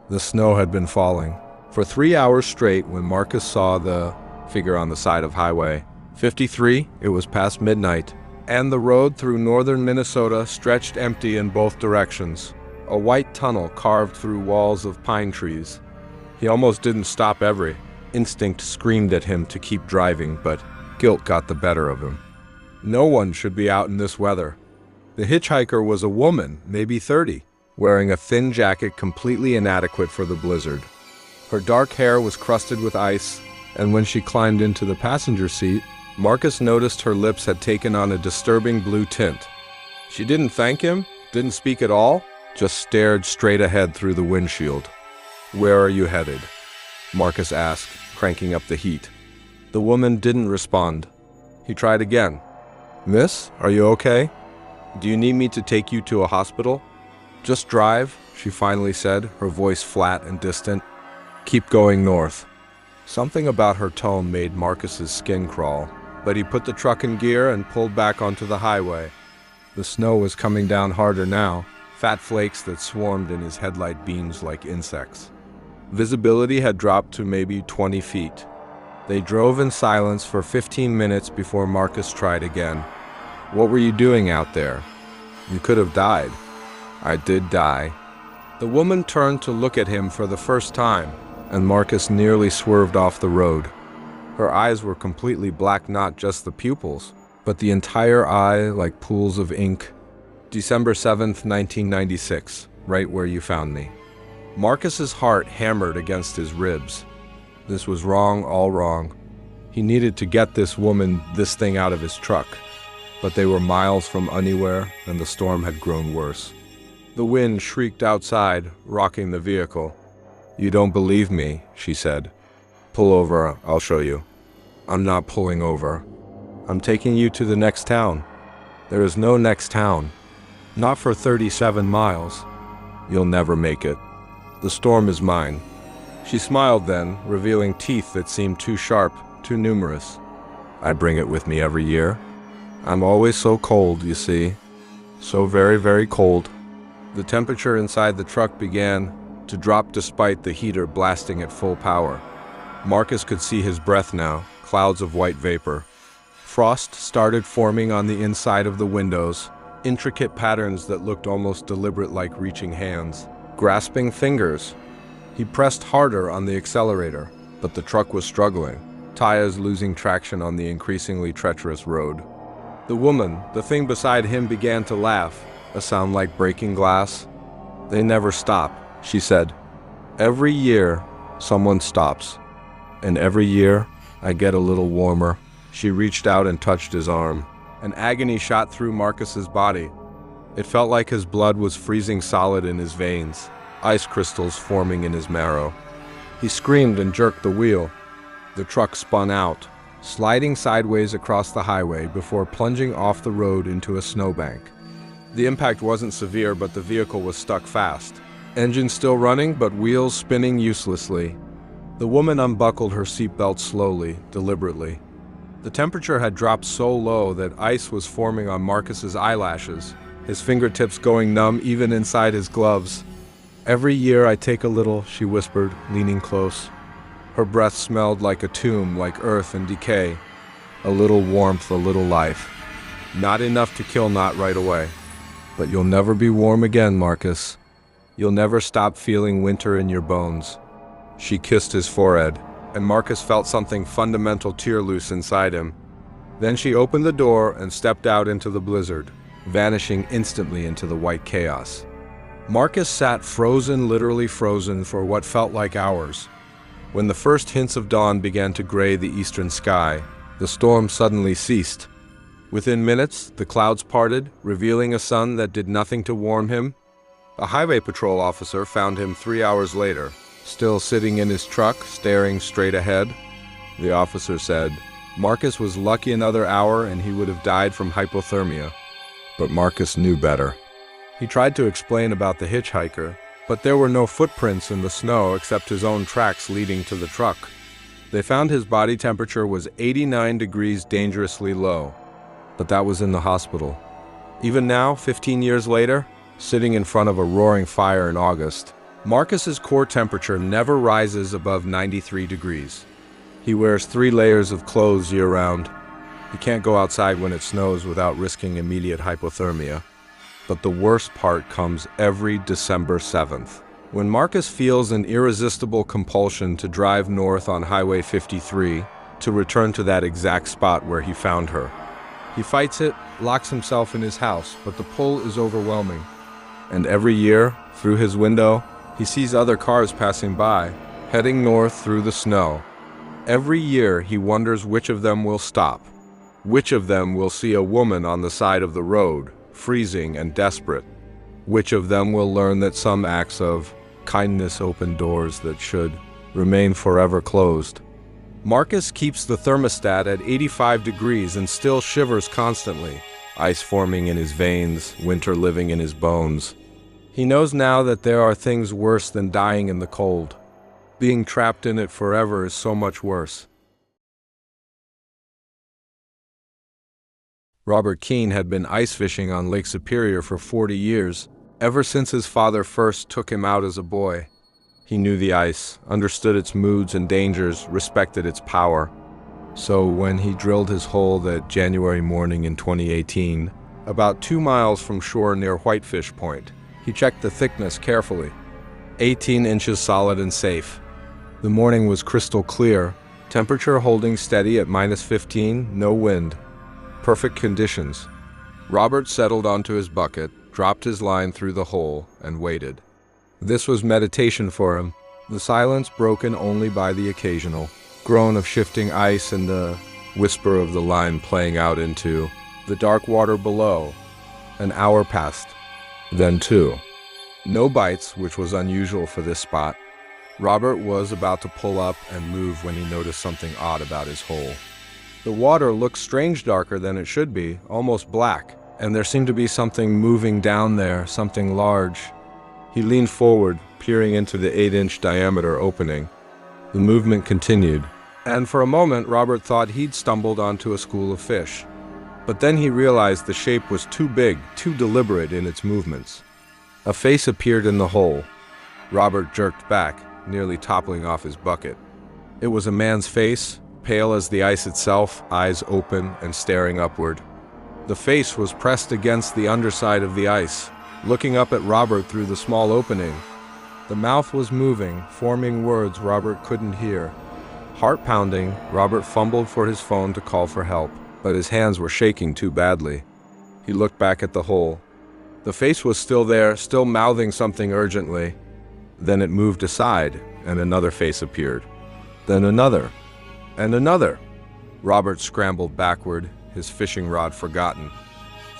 The snow had been falling for 3 hours straight when Marcus saw the figure on the side of Highway 53. It was past midnight, and the road through northern Minnesota stretched empty in both directions. A white tunnel carved through walls of pine trees. He almost didn't stop. Every instinct screamed at him to keep driving, but guilt got the better of him. No one should be out in this weather. The hitchhiker was a woman, maybe 30, wearing a thin jacket completely inadequate for the blizzard. Her dark hair was crusted with ice, and when she climbed into the passenger seat, Marcus noticed her lips had taken on a disturbing blue tint. She didn't thank him, didn't speak at all, just stared straight ahead through the windshield. "Where are you headed?" Marcus asked, cranking up the heat. The woman didn't respond. He tried again. "Miss, are you okay? Do you need me to take you to a hospital?" "Just drive," she finally said, her voice flat and distant. "Keep going north." Something about her tone made Marcus's skin crawl, but he put the truck in gear and pulled back onto the highway. The snow was coming down harder now, fat flakes that swarmed in his headlight beams like insects. Visibility had dropped to maybe 20 feet. They drove in silence for 15 minutes before Marcus tried again. "What were you doing out there? You could have died." "I did die." The woman turned to look at him for the first time, and Marcus nearly swerved off the road. Her eyes were completely black, not just the pupils, but the entire eye like pools of ink. "December 7th, 1996, right where you found me." Marcus's heart hammered against his ribs. This was wrong, all wrong. He needed to get this woman, this thing out of his truck. But they were miles from anywhere, and the storm had grown worse. The wind shrieked outside, rocking the vehicle. "You don't believe me," she said. "Pull over, I'll show you." "I'm not pulling over. I'm taking you to the next town." "There is no next town. Not for 37 miles. You'll never make it. The storm is mine." She smiled then, revealing teeth that seemed too sharp, too numerous. "I bring it with me every year. I'm always so cold, you see. So very, very cold." The temperature inside the truck began to drop despite the heater blasting at full power. Marcus could see his breath now, clouds of white vapor. Frost started forming on the inside of the windows, intricate patterns that looked almost deliberate, like reaching hands, grasping fingers. He pressed harder on the accelerator, but the truck was struggling, tires losing traction on the increasingly treacherous road. The woman, the thing beside him, began to laugh, a sound like breaking glass. "They never stop," she said. "Every year, someone stops. And every year, I get a little warmer." She reached out and touched his arm. An agony shot through Marcus's body. It felt like his blood was freezing solid in his veins, ice crystals forming in his marrow. He screamed and jerked the wheel. The truck spun out, sliding sideways across the highway before plunging off the road into a snowbank. The impact wasn't severe, but the vehicle was stuck fast. Engine still running, but wheels spinning uselessly. The woman unbuckled her seatbelt slowly, deliberately. The temperature had dropped so low that ice was forming on Marcus's eyelashes, his fingertips going numb even inside his gloves. "Every year I take a little," she whispered, leaning close. Her breath smelled like a tomb, like earth and decay. "A little warmth, a little life. Not enough to kill, not right away. But you'll never be warm again, Marcus. You'll never stop feeling winter in your bones." She kissed his forehead, and Marcus felt something fundamental tear loose inside him. Then she opened the door and stepped out into the blizzard, vanishing instantly into the white chaos. Marcus sat frozen, literally frozen, for what felt like hours. When the first hints of dawn began to gray the eastern sky, the storm suddenly ceased. Within minutes, the clouds parted, revealing a sun that did nothing to warm him. A highway patrol officer found him 3 hours later, still sitting in his truck, staring straight ahead. The officer said, Marcus was lucky another hour and he would have died from hypothermia. But Marcus knew better. He tried to explain about the hitchhiker, but there were no footprints in the snow except his own tracks leading to the truck. They found his body temperature was 89 degrees, dangerously low. But that was in the hospital. Even now, 15 years later, sitting in front of a roaring fire in August, Marcus's core temperature never rises above 93 degrees. He wears 3 layers of clothes year-round. He can't go outside when it snows without risking immediate hypothermia. But the worst part comes every December 7th, when Marcus feels an irresistible compulsion to drive north on Highway 53 to return to that exact spot where he found her. He fights it, locks himself in his house, but the pull is overwhelming. And every year, through his window, he sees other cars passing by, heading north through the snow. Every year, he wonders which of them will stop. Which of them will see a woman on the side of the road, freezing and desperate? Which of them will learn that some acts of kindness open doors that should remain forever closed? Marcus keeps the thermostat at 85 degrees and still shivers constantly, ice forming in his veins, winter living in his bones. He knows now that there are things worse than dying in the cold. Being trapped in it forever is so much worse. Robert Keene had been ice fishing on Lake Superior for 40 years, ever since his father first took him out as a boy. He knew the ice, understood its moods and dangers, respected its power. So when he drilled his hole that January morning in 2018, about 2 miles from shore near Whitefish Point, he checked the thickness carefully. 18 inches solid and safe. The morning was crystal clear, temperature holding steady at -15, no wind. Perfect conditions. Robert settled onto his bucket, dropped his line through the hole, and waited. This was meditation for him, the silence broken only by the occasional groan of shifting ice and the whisper of the line playing out into the dark water below. An hour passed, then 2. No bites, which was unusual for this spot. Robert was about to pull up and move when he noticed something odd about his hole. The water looked strange darker than it should be, almost black, and there seemed to be something moving down there, something large. He leaned forward, peering into the 8-inch diameter opening. The movement continued, and for a moment Robert thought he'd stumbled onto a school of fish. But then he realized the shape was too big, too deliberate in its movements. A face appeared in the hole. Robert jerked back, nearly toppling off his bucket. It was a man's face, pale as the ice itself, eyes open and staring upward. The face was pressed against the underside of the ice, looking up at Robert through the small opening. The mouth was moving, forming words Robert couldn't hear. Heart pounding, Robert fumbled for his phone to call for help, but his hands were shaking too badly. He looked back at the hole. The face was still there, still mouthing something urgently. Then it moved aside, and another face appeared. Then another, and another. Robert scrambled backward, his fishing rod forgotten.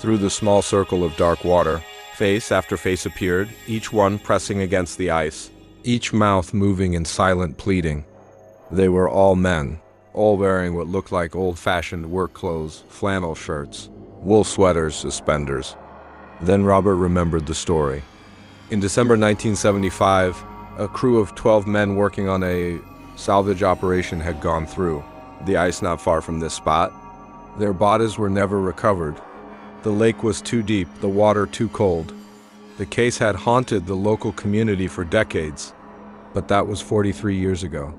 Through the small circle of dark water, face after face appeared, each one pressing against the ice, each mouth moving in silent pleading. They were all men, all wearing what looked like old-fashioned work clothes, flannel shirts, wool sweaters, suspenders. Then Robert remembered the story. In December 1975, a crew of 12 men working on a salvage operation had gone through the ice not far from this spot. Their bodies were never recovered. The lake was too deep, the water too cold. The case had haunted the local community for decades, but that was 43 years ago.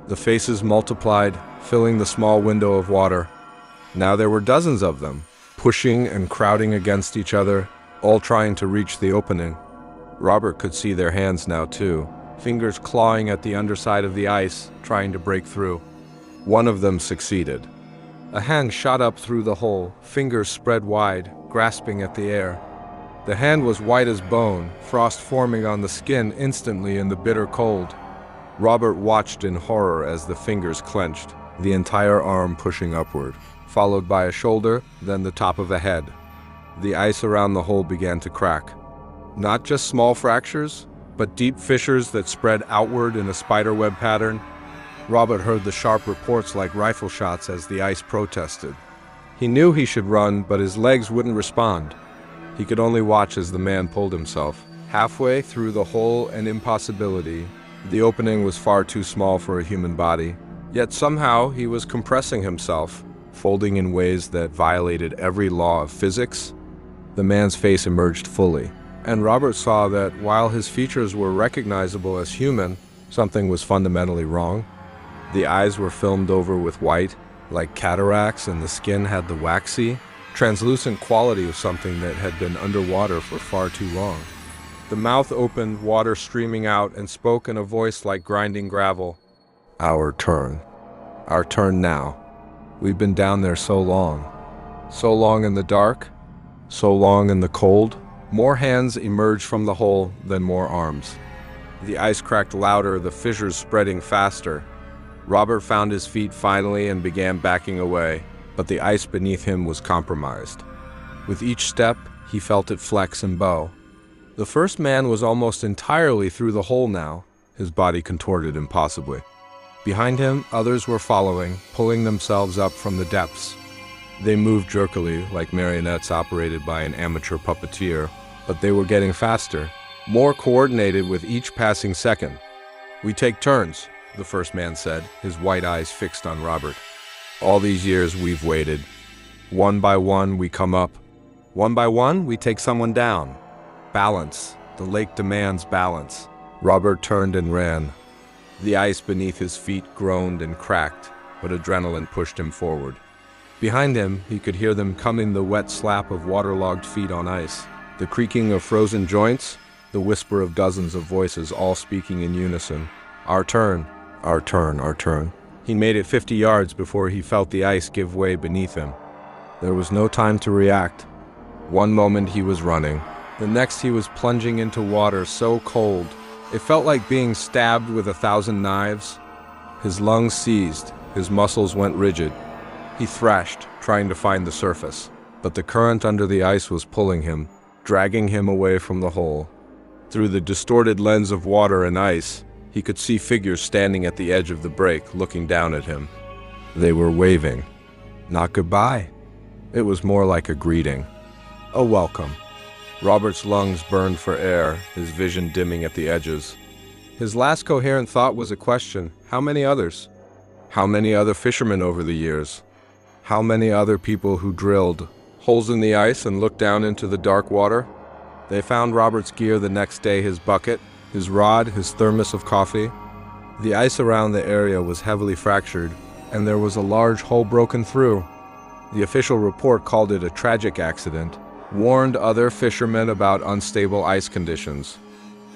The faces multiplied, filling the small window of water. Now there were dozens of them, pushing and crowding against each other, all trying to reach the opening. Robert could see their hands now too, fingers clawing at the underside of the ice, trying to break through. One of them succeeded. A hand shot up through the hole, fingers spread wide, grasping at the air. The hand was white as bone, frost forming on the skin instantly in the bitter cold. Robert watched in horror as the fingers clenched, the entire arm pushing upward, followed by a shoulder, then the top of a head. The ice around the hole began to crack. Not just small fractures, but deep fissures that spread outward in a spiderweb pattern. Robert heard the sharp reports like rifle shots as the ice protested. He knew he should run, but his legs wouldn't respond. He could only watch as the man pulled himself. Halfway through the hole and impossibility, the opening was far too small for a human body. Yet somehow he was compressing himself, folding in ways that violated every law of physics. The man's face emerged fully. And Robert saw that while his features were recognizable as human, something was fundamentally wrong. The eyes were filmed over with white, like cataracts, and the skin had the waxy, translucent quality of something that had been underwater for far too long. The mouth opened, water streaming out, and spoke in a voice like grinding gravel. "Our turn. Our turn now. We've been down there so long. So long in the dark. So long in the cold." More hands emerged from the hole, then more arms. The ice cracked louder, the fissures spreading faster. Robert found his feet finally and began backing away, but the ice beneath him was compromised. With each step, he felt it flex and bow. The first man was almost entirely through the hole now, his body contorted impossibly. Behind him, others were following, pulling themselves up from the depths. They moved jerkily, like marionettes operated by an amateur puppeteer, but they were getting faster, more coordinated with each passing second. "We take turns," the first man said, his white eyes fixed on Robert. "All these years we've waited. One by one we come up. One by one we take someone down. Balance. The lake demands balance." Robert turned and ran. The ice beneath his feet groaned and cracked, but adrenaline pushed him forward. Behind him, he could hear them coming, the wet slap of waterlogged feet on ice, the creaking of frozen joints, the whisper of dozens of voices all speaking in unison. "Our turn. Our turn. Our turn." He made it 50 yards before he felt the ice give way beneath him. There was no time to react. One moment he was running. The next he was plunging into water so cold, it felt like being stabbed with 1,000 knives. His lungs seized, his muscles went rigid. He thrashed, trying to find the surface, but the current under the ice was pulling him, dragging him away from the hole. Through the distorted lens of water and ice, he could see figures standing at the edge of the break, looking down at him. They were waving. Not goodbye. It was more like a greeting. A welcome. Robert's lungs burned for air, his vision dimming at the edges. His last coherent thought was a question. How many others? How many other fishermen over the years? How many other people who drilled holes in the ice and looked down into the dark water? They found Robert's gear the next day, his bucket, his rod, his thermos of coffee. The ice around the area was heavily fractured, and there was a large hole broken through. The official report called it a tragic accident, warned other fishermen about unstable ice conditions.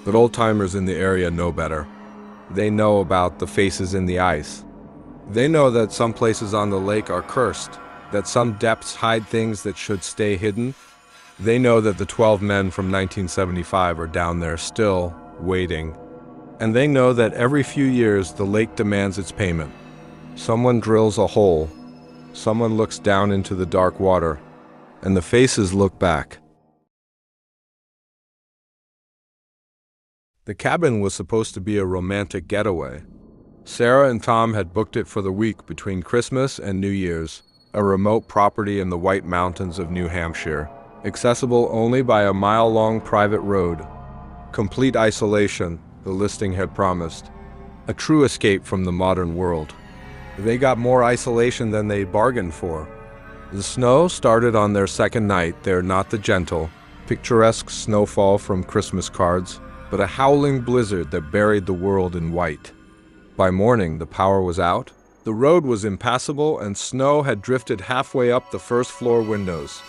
But old-timers in the area know better. They know about the faces in the ice. They know that some places on the lake are cursed, that some depths hide things that should stay hidden. They know that the 12 men from 1975 are down there still, waiting. And they know that every few years the lake demands its payment. Someone drills a hole. Someone looks down into the dark water, and the faces look back. The cabin was supposed to be a romantic getaway. Sarah and Tom had booked it for the week between Christmas and New Year's, a remote property in the White Mountains of New Hampshire, accessible only by a mile-long private road. Complete isolation, the listing had promised. A true escape from the modern world. They got more isolation than they bargained for. The snow started on their second night there, not the gentle, picturesque snowfall from Christmas cards, but a howling blizzard that buried the world in white. By morning, the power was out. The road was impassable, and snow had drifted halfway up the first-floor windows.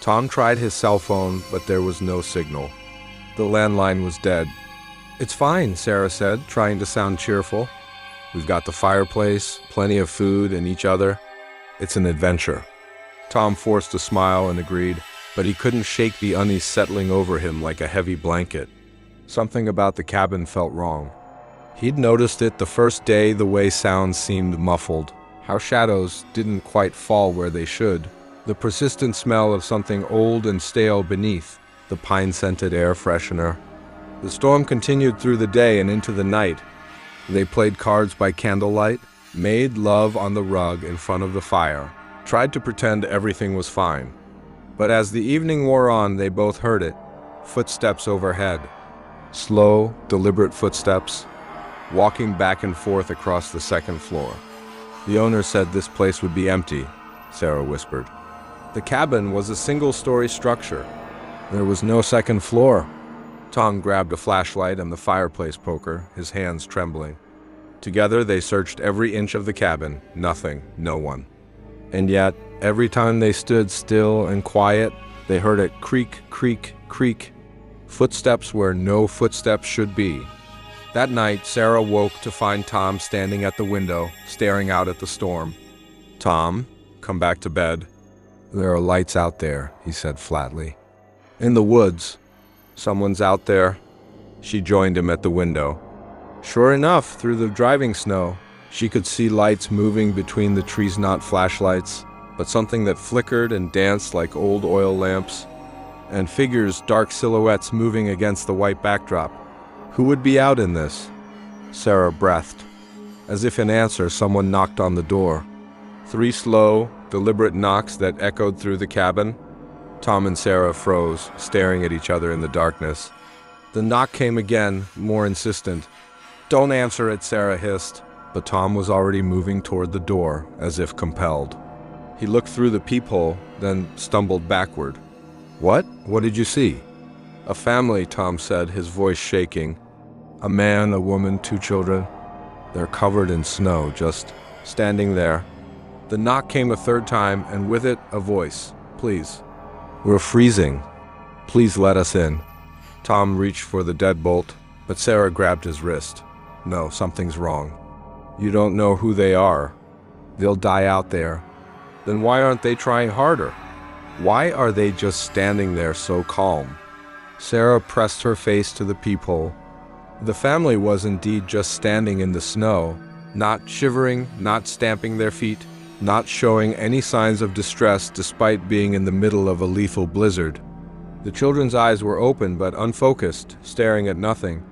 Tom tried his cell phone, but there was no signal. The landline was dead. "It's fine," Sarah said, trying to sound cheerful. "We've got the fireplace, plenty of food, and each other. It's an adventure." Tom forced a smile and agreed, but he couldn't shake the unease settling over him like a heavy blanket. Something about the cabin felt wrong. He'd noticed it the first day, the way sounds seemed muffled, how shadows didn't quite fall where they should, the persistent smell of something old and stale beneath, the pine-scented air freshener. The storm continued through the day and into the night. They played cards by candlelight, made love on the rug in front of the fire, tried to pretend everything was fine. But as the evening wore on, they both heard it, footsteps overhead. Slow, deliberate footsteps, walking back and forth across the second floor. "The owner said this place would be empty," Sarah whispered. The cabin was a single-story structure. There was no second floor. Tom grabbed a flashlight and the fireplace poker, his hands trembling. Together they searched every inch of the cabin. Nothing, no one. And yet, every time they stood still and quiet, they heard it creak, creak, creak. Footsteps where no footsteps should be. That night, Sarah woke to find Tom standing at the window, staring out at the storm. "Tom, come back to bed." "There are lights out there," he said flatly. "In the woods. Someone's out there." She joined him at the window. Sure enough, through the driving snow, she could see lights moving between the trees, not flashlights, but something that flickered and danced like old oil lamps, and figures, dark silhouettes moving against the white backdrop. Who would be out in this? Sarah breathed. As if in answer, someone knocked on the door. 3 slow, deliberate knocks that echoed through the cabin. Tom and Sarah froze, staring at each other in the darkness. The knock came again, more insistent. "Don't answer it," Sarah hissed. But Tom was already moving toward the door, as if compelled. He looked through the peephole, then stumbled backward. "What? What did you see?" "A family," Tom said, his voice shaking. "A man, a woman, 2 children. They're covered in snow, just standing there." The knock came a 3rd time, and with it, a voice. "Please. We're freezing. Please let us in." Tom reached for the deadbolt, but Sarah grabbed his wrist. "No, something's wrong. You don't know who they are. They'll die out there." "Then why aren't they trying harder? Why are they just standing there so calm?" Sarah pressed her face to the peephole. The family was indeed just standing in the snow, not shivering, not stamping their feet, not showing any signs of distress despite being in the middle of a lethal blizzard. The children's eyes were open but unfocused, staring at nothing.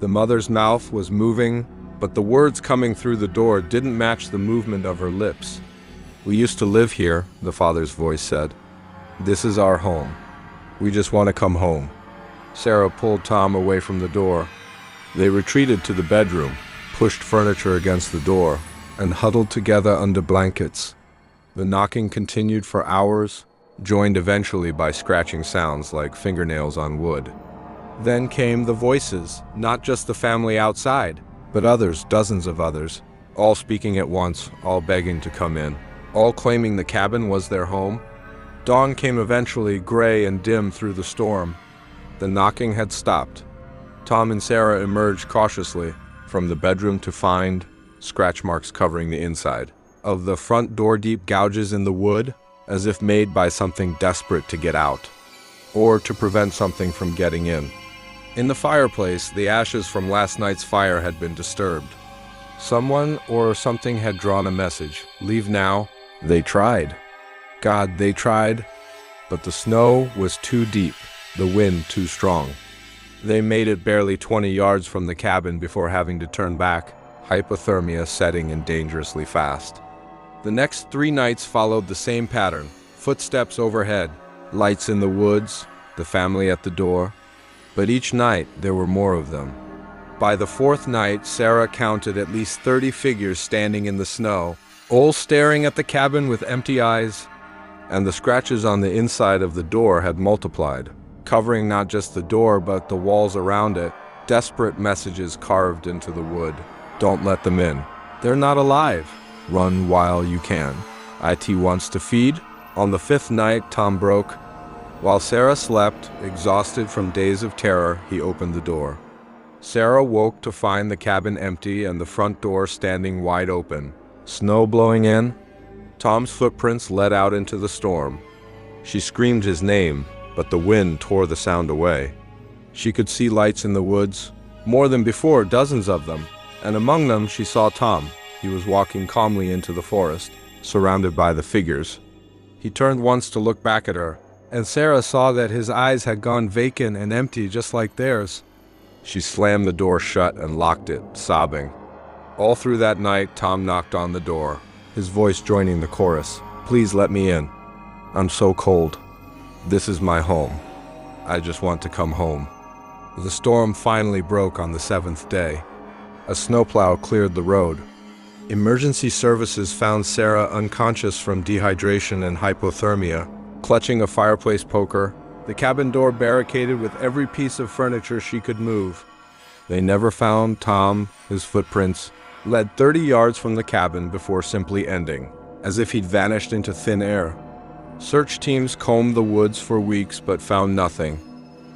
The mother's mouth was moving, but the words coming through the door didn't match the movement of her lips. "We used to live here," the father's voice said. "This is our home. We just want to come home." Sarah pulled Tom away from the door. They retreated to the bedroom, pushed furniture against the door, and huddled together under blankets. The knocking continued for hours, joined eventually by scratching sounds like fingernails on wood. Then came the voices, not just the family outside, but others, dozens of others, all speaking at once, all begging to come in, all claiming the cabin was their home. Dawn came eventually, gray and dim through the storm. The knocking had stopped. Tom and Sarah emerged cautiously from the bedroom to find scratch marks covering the inside of the front door, deep gouges in the wood, as if made by something desperate to get out, or to prevent something from getting in. In the fireplace, the ashes from last night's fire had been disturbed. Someone or something had drawn a message. "Leave now." They tried. God, they tried. But the snow was too deep, the wind too strong. They made it barely 20 yards from the cabin before having to turn back, hypothermia setting in dangerously fast. The next 3 nights followed the same pattern. Footsteps overhead, lights in the woods, the family at the door. But each night, there were more of them. By the 4th night, Sarah counted at least 30 figures standing in the snow, all staring at the cabin with empty eyes. And the scratches on the inside of the door had multiplied, covering not just the door but the walls around it, desperate messages carved into the wood. "Don't let them in. They're not alive. Run while you can. IT wants to feed." On the 5th night, Tom broke. While Sarah slept, exhausted from days of terror, he opened the door. Sarah woke to find the cabin empty and the front door standing wide open. Snow blowing in. Tom's footprints led out into the storm. She screamed his name, but the wind tore the sound away. She could see lights in the woods, more than before, dozens of them, and among them she saw Tom. He was walking calmly into the forest, surrounded by the figures. He turned once to look back at her, and Sarah saw that his eyes had gone vacant and empty just like theirs. She slammed the door shut and locked it, sobbing. All through that night, Tom knocked on the door, his voice joining the chorus. "Please let me in. I'm so cold. This is my home. I just want to come home." The storm finally broke on the 7th day. A snowplow cleared the road. Emergency services found Sarah unconscious from dehydration and hypothermia, clutching a fireplace poker, the cabin door barricaded with every piece of furniture she could move. They never found Tom. His footprints led 30 yards from the cabin before simply ending, as if he'd vanished into thin air. Search teams combed the woods for weeks but found nothing.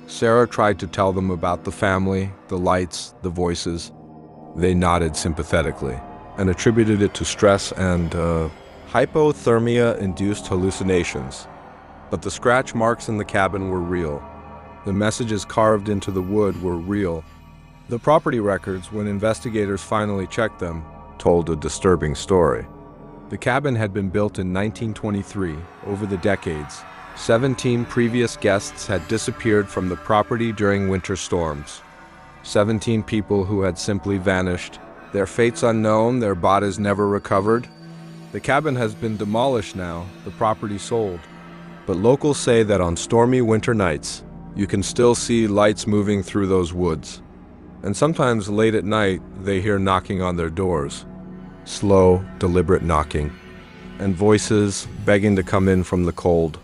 Sarah tried to tell them about the family, the lights, the voices. They nodded sympathetically and attributed it to stress and hypothermia-induced hallucinations. But the scratch marks in the cabin were real. The messages carved into the wood were real. The property records, when investigators finally checked them, told a disturbing story. The cabin had been built in 1923. Over the decades, 17 previous guests had disappeared from the property during winter storms. 17 people who had simply vanished, their fates unknown, their bodies never recovered. The cabin has been demolished now, the property sold. But locals say that on stormy winter nights, you can still see lights moving through those woods. And sometimes late at night, they hear knocking on their doors. Slow, deliberate knocking, and voices begging to come in from the cold.